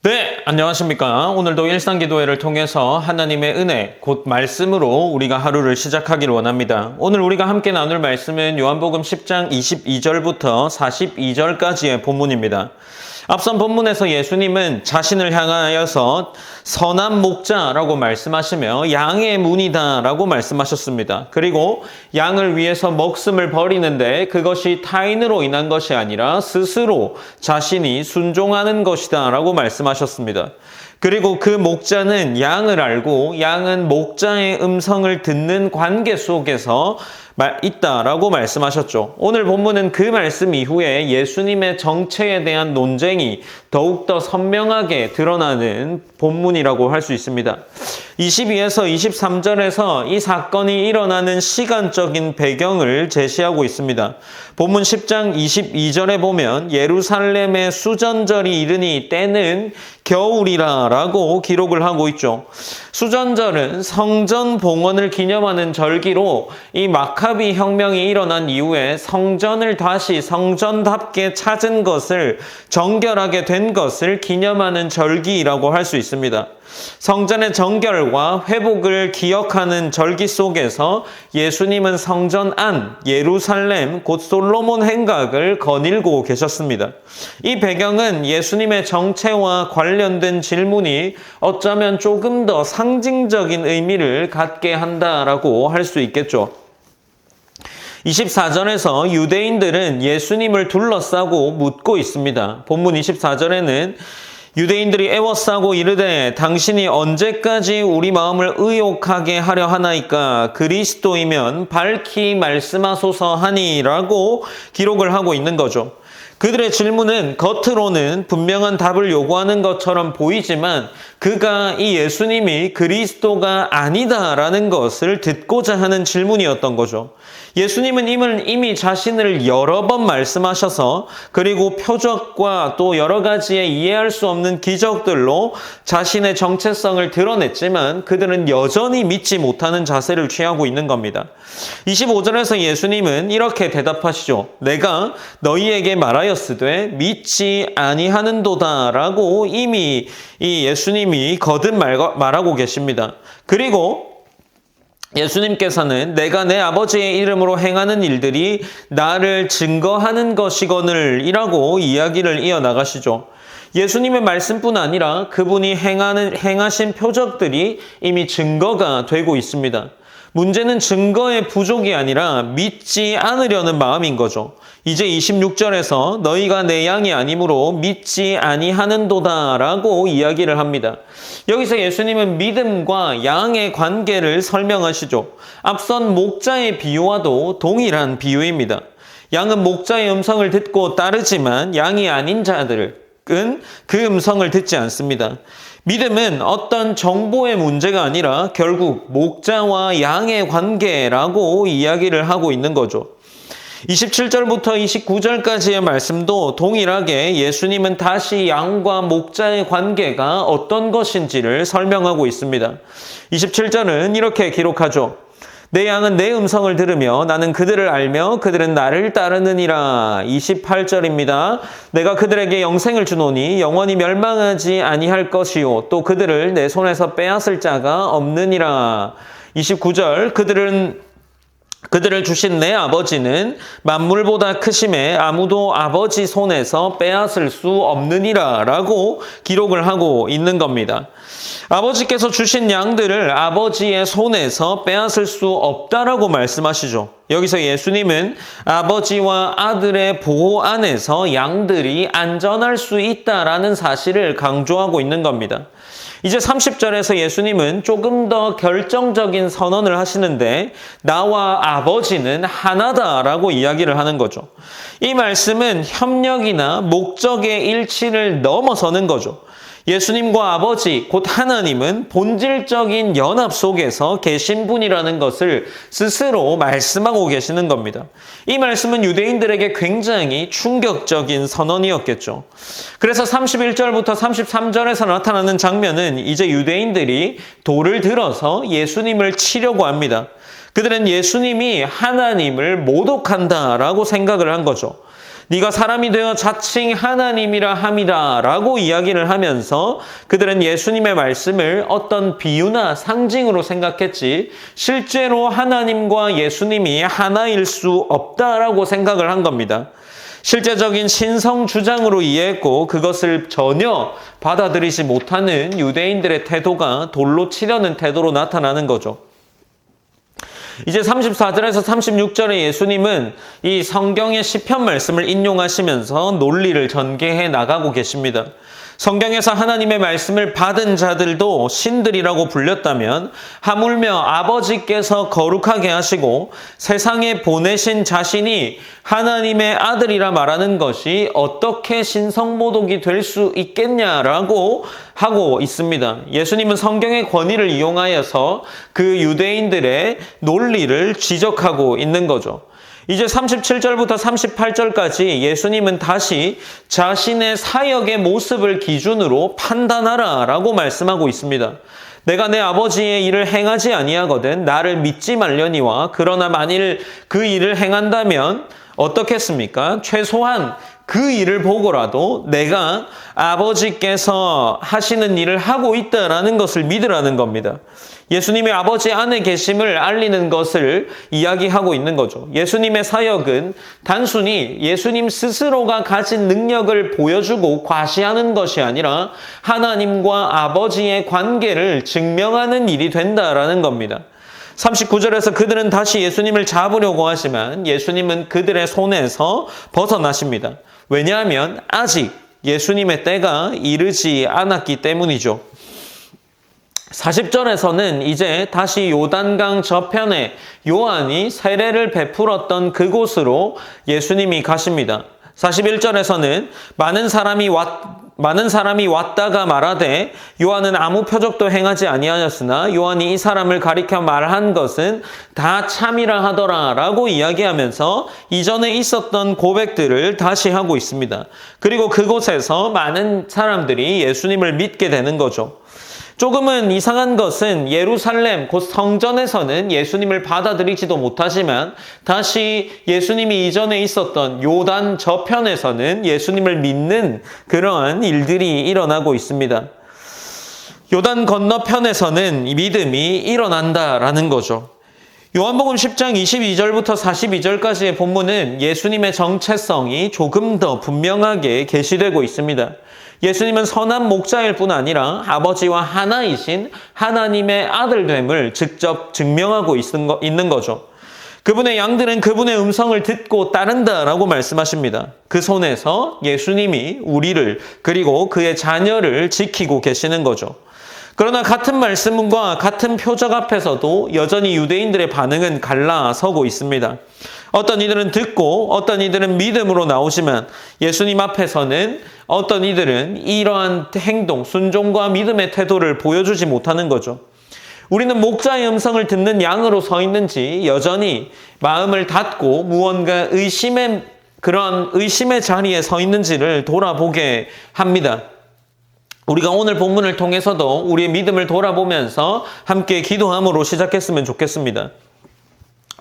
네, 안녕하십니까. 오늘도 일상기도회를 통해서 하나님의 은혜, 곧 말씀으로 우리가 하루를 시작하길 원합니다. 오늘 우리가 함께 나눌 말씀은 요한복음 10장 22절부터 42절까지의 본문입니다. 앞선 본문에서 예수님은 자신을 향하여서 선한 목자라고 말씀하시며 양의 문이다라고 말씀하셨습니다. 그리고 양을 위해서 목숨을 버리는데 그것이 타인으로 인한 것이 아니라 스스로 자신이 순종하는 것이다라고 말씀하셨습니다. 그리고 그 목자는 양을 알고 양은 목자의 음성을 듣는 관계 속에서 있다라고 말씀하셨죠. 오늘 본문은 그 말씀 이후에 예수님의 정체에 대한 논쟁이 더욱더 선명하게 드러나는 본문이라고 할 수 있습니다. 22에서 23절에서 이 사건이 일어나는 시간적인 배경을 제시하고 있습니다. 본문 10장 22절에 보면 예루살렘의 수전절이 이르니 때는 겨울이라 라고 기록을 하고 있죠. 수전절은 성전 봉헌을 기념하는 절기로 이 마카비 혁명이 일어난 이후에 성전을 다시 성전답게 찾은 것을 정결하게 된 것을 기념하는 절기라고 할 수 있습니다. 성전의 정결과 회복을 기억하는 절기 속에서 예수님은 성전 안 예루살렘 곧 솔로몬 행각을 거닐고 계셨습니다. 이 배경은 예수님의 정체와 관련된 질문이 어쩌면 조금 더 상징적인 의미를 갖게 한다라고 할 수 있겠죠. 24절에서 유대인들은 예수님을 둘러싸고 묻고 있습니다. 본문 24절에는 유대인들이 애워싸고 이르되 당신이 언제까지 우리 마음을 의욕하게 하려 하나이까 그리스도이면 밝히 말씀하소서 하니라고 기록을 하고 있는 거죠. 그들의 질문은 겉으로는 분명한 답을 요구하는 것처럼 보이지만 그가 이 예수님이 그리스도가 아니다라는 것을 듣고자 하는 질문이었던 거죠. 예수님은 이미 자신을 여러 번 말씀하셔서 그리고 표적과 또 여러 가지의 이해할 수 없는 기적들로 자신의 정체성을 드러냈지만 그들은 여전히 믿지 못하는 자세를 취하고 있는 겁니다. 25절에서 예수님은 이렇게 대답하시죠. 내가 너희에게 말하였으되 믿지 아니하는도다라고 이미 이 예수님이 거듭 말하고 계십니다. 그리고 예수님께서는 내가 내 아버지의 이름으로 행하는 일들이 나를 증거하는 것이거늘 이라고 이야기를 이어나가시죠. 예수님의 말씀뿐 아니라 그분이 행하신 표적들이 이미 증거가 되고 있습니다. 문제는 증거의 부족이 아니라 믿지 않으려는 마음인 거죠. 이제 26절에서 너희가 내 양이 아니므로 믿지 아니하는도다 라고 이야기를 합니다. 여기서 예수님은 믿음과 양의 관계를 설명하시죠. 앞선 목자의 비유와도 동일한 비유입니다. 양은 목자의 음성을 듣고 따르지만 양이 아닌 자들은 그 음성을 듣지 않습니다. 믿음은 어떤 정보의 문제가 아니라 결국 목자와 양의 관계라고 이야기를 하고 있는 거죠. 27절부터 29절까지의 말씀도 동일하게 예수님은 다시 양과 목자의 관계가 어떤 것인지를 설명하고 있습니다. 27절은 이렇게 기록하죠. 내 양은 내 음성을 들으며 나는 그들을 알며 그들은 나를 따르느니라. 28절입니다. 내가 그들에게 영생을 주노니 영원히 멸망하지 아니할 것이요 또 그들을 내 손에서 빼앗을 자가 없느니라. 29절 그들을 주신 내 아버지는 만물보다 크심에 아무도 아버지 손에서 빼앗을 수 없느니라 라고 기록을 하고 있는 겁니다. 아버지께서 주신 양들을 아버지의 손에서 빼앗을 수 없다라고 말씀하시죠. 여기서 예수님은 아버지와 아들의 보호 안에서 양들이 안전할 수 있다라는 사실을 강조하고 있는 겁니다. 이제 30절에서 예수님은 조금 더 결정적인 선언을 하시는데 나와 아버지는 하나다라고 이야기를 하는 거죠. 이 말씀은 협력이나 목적의 일치를 넘어서는 거죠. 예수님과 아버지 곧 하나님은 본질적인 연합 속에서 계신 분이라는 것을 스스로 말씀하고 계시는 겁니다. 이 말씀은 유대인들에게 굉장히 충격적인 선언이었겠죠. 그래서 31절부터 33절에서 나타나는 장면은 이제 유대인들이 돌을 들어서 예수님을 치려고 합니다. 그들은 예수님이 하나님을 모독한다라고 생각을 한 거죠. 네가 사람이 되어 자칭 하나님이라 함이다 라고 이야기를 하면서 그들은 예수님의 말씀을 어떤 비유나 상징으로 생각했지 실제로 하나님과 예수님이 하나일 수 없다라고 생각을 한 겁니다. 실제적인 신성 주장으로 이해했고 그것을 전혀 받아들이지 못하는 유대인들의 태도가 돌로 치려는 태도로 나타나는 거죠. 이제 34절에서 36절에 예수님은 이 성경의 시편 말씀을 인용하시면서 논리를 전개해 나가고 계십니다. 성경에서 하나님의 말씀을 받은 자들도 신들이라고 불렸다면 하물며 아버지께서 거룩하게 하시고 세상에 보내신 자신이 하나님의 아들이라 말하는 것이 어떻게 신성모독이 될 수 있겠냐라고 하고 있습니다. 예수님은 성경의 권위를 이용하여서 그 유대인들의 논리를 지적하고 있는 거죠. 이제 37절부터 38절까지 예수님은 다시 자신의 사역의 모습을 기준으로 판단하라 라고 말씀하고 있습니다. 내가 내 아버지의 일을 행하지 아니하거든 나를 믿지 말려니와 그러나 만일 그 일을 행한다면 어떻겠습니까? 최소한 그 일을 보고라도 내가 아버지께서 하시는 일을 하고 있다라는 것을 믿으라는 겁니다. 예수님의 아버지 안에 계심을 알리는 것을 이야기하고 있는 거죠. 예수님의 사역은 단순히 예수님 스스로가 가진 능력을 보여주고 과시하는 것이 아니라 하나님과 아버지의 관계를 증명하는 일이 된다라는 겁니다. 39절에서 그들은 다시 예수님을 잡으려고 하지만 예수님은 그들의 손에서 벗어나십니다. 왜냐하면 아직 예수님의 때가 이르지 않았기 때문이죠. 40절에서는 이제 다시 요단강 저편에 요한이 세례를 베풀었던 그곳으로 예수님이 가십니다. 41절에서는 많은 사람이 왔다가 말하되 요한은 아무 표적도 행하지 아니하였으나 요한이 이 사람을 가리켜 말한 것은 다 참이라 하더라 라고 이야기하면서 이전에 있었던 고백들을 다시 하고 있습니다. 그리고 그곳에서 많은 사람들이 예수님을 믿게 되는 거죠. 조금은 이상한 것은 예루살렘 곧 성전에서는 예수님을 받아들이지도 못하지만 다시 예수님이 이전에 있었던 요단 저편에서는 예수님을 믿는 그러한 일들이 일어나고 있습니다. 요단 건너편에서는 믿음이 일어난다라는 거죠. 요한복음 10장 22절부터 42절까지의 본문은 예수님의 정체성이 조금 더 분명하게 계시되고 있습니다. 예수님은 선한 목자일 뿐 아니라 아버지와 하나이신 하나님의 아들됨을 직접 증명하고 있는 거죠. 그분의 양들은 그분의 음성을 듣고 따른다라고 말씀하십니다. 그 손에서 예수님이 우리를 그리고 그의 자녀를 지키고 계시는 거죠. 그러나 같은 말씀과 같은 표적 앞에서도 여전히 유대인들의 반응은 갈라서고 있습니다. 어떤 이들은 듣고 어떤 이들은 믿음으로 나오지만 예수님 앞에서는 어떤 이들은 이러한 행동, 순종과 믿음의 태도를 보여주지 못하는 거죠. 우리는 목자의 음성을 듣는 양으로 서 있는지 여전히 마음을 닫고 무언가 그런 의심의 자리에 서 있는지를 돌아보게 합니다. 우리가 오늘 본문을 통해서도 우리의 믿음을 돌아보면서 함께 기도함으로 시작했으면 좋겠습니다.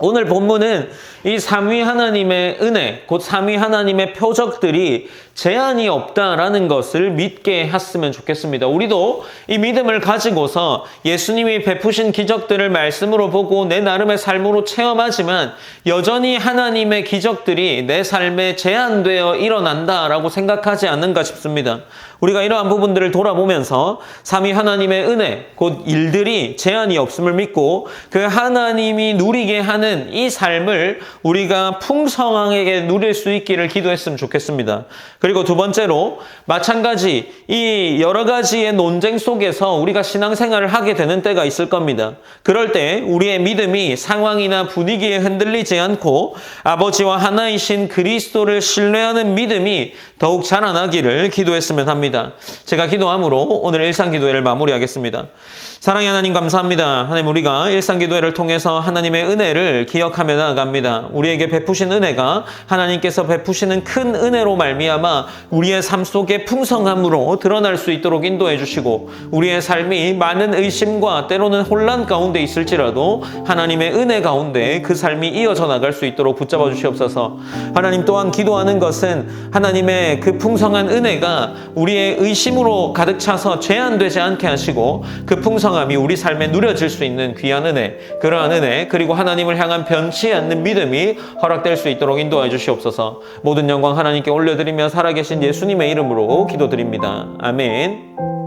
오늘 본문은 이 삼위 하나님의 은혜, 곧 삼위 하나님의 표적들이 제한이 없다라는 것을 믿게 했으면 좋겠습니다. 우리도 이 믿음을 가지고서 예수님이 베푸신 기적들을 말씀으로 보고 내 나름의 삶으로 체험하지만 여전히 하나님의 기적들이 내 삶에 제한되어 일어난다라고 생각하지 않는가 싶습니다. 우리가 이러한 부분들을 돌아보면서 삼위 하나님의 은혜, 곧 일들이 제한이 없음을 믿고 그 하나님이 누리게 하는 이 삶을 우리가 풍성하게 누릴 수 있기를 기도했으면 좋겠습니다. 그리고 두 번째로 마찬가지 이 여러 가지의 논쟁 속에서 우리가 신앙생활을 하게 되는 때가 있을 겁니다. 그럴 때 우리의 믿음이 상황이나 분위기에 흔들리지 않고 아버지와 하나이신 그리스도를 신뢰하는 믿음이 더욱 자라나기를 기도했으면 합니다. 제가 기도함으로 오늘 일상기도회를 마무리하겠습니다. 사랑의 하나님 감사합니다. 하나님 우리가 일상기도회를 통해서 하나님의 은혜를 것을 기억하며 나아갑니다. 우리에게 베푸신 은혜가 하나님께서 베푸시는 큰 은혜로 말미암아 우리의 삶 속에 풍성함으로 드러날 수 있도록 인도해 주시고, 우리의 삶이 많은 의심과 때로는 혼란 가운데 있을지라도 하나님의 은혜 가운데 그 삶이 이어져 나갈 수 있도록 붙잡아 주시옵소서. 하나님, 또한 기도하는 것은 하나님의 그 풍성한 은혜가 우리의 의심으로 가득 차서 제한되지 않게 하시고, 그 풍성함이 우리 삶에 누려질 수 있는 귀한 은혜, 그러한 은혜, 그리고 하나님을 향한 변치 않는 믿음이 허락될 수 있도록 인도해 주시옵소서. 모든 영광 하나님께 올려드리며 살아계신 예수님의 이름으로 기도드립니다. 아멘.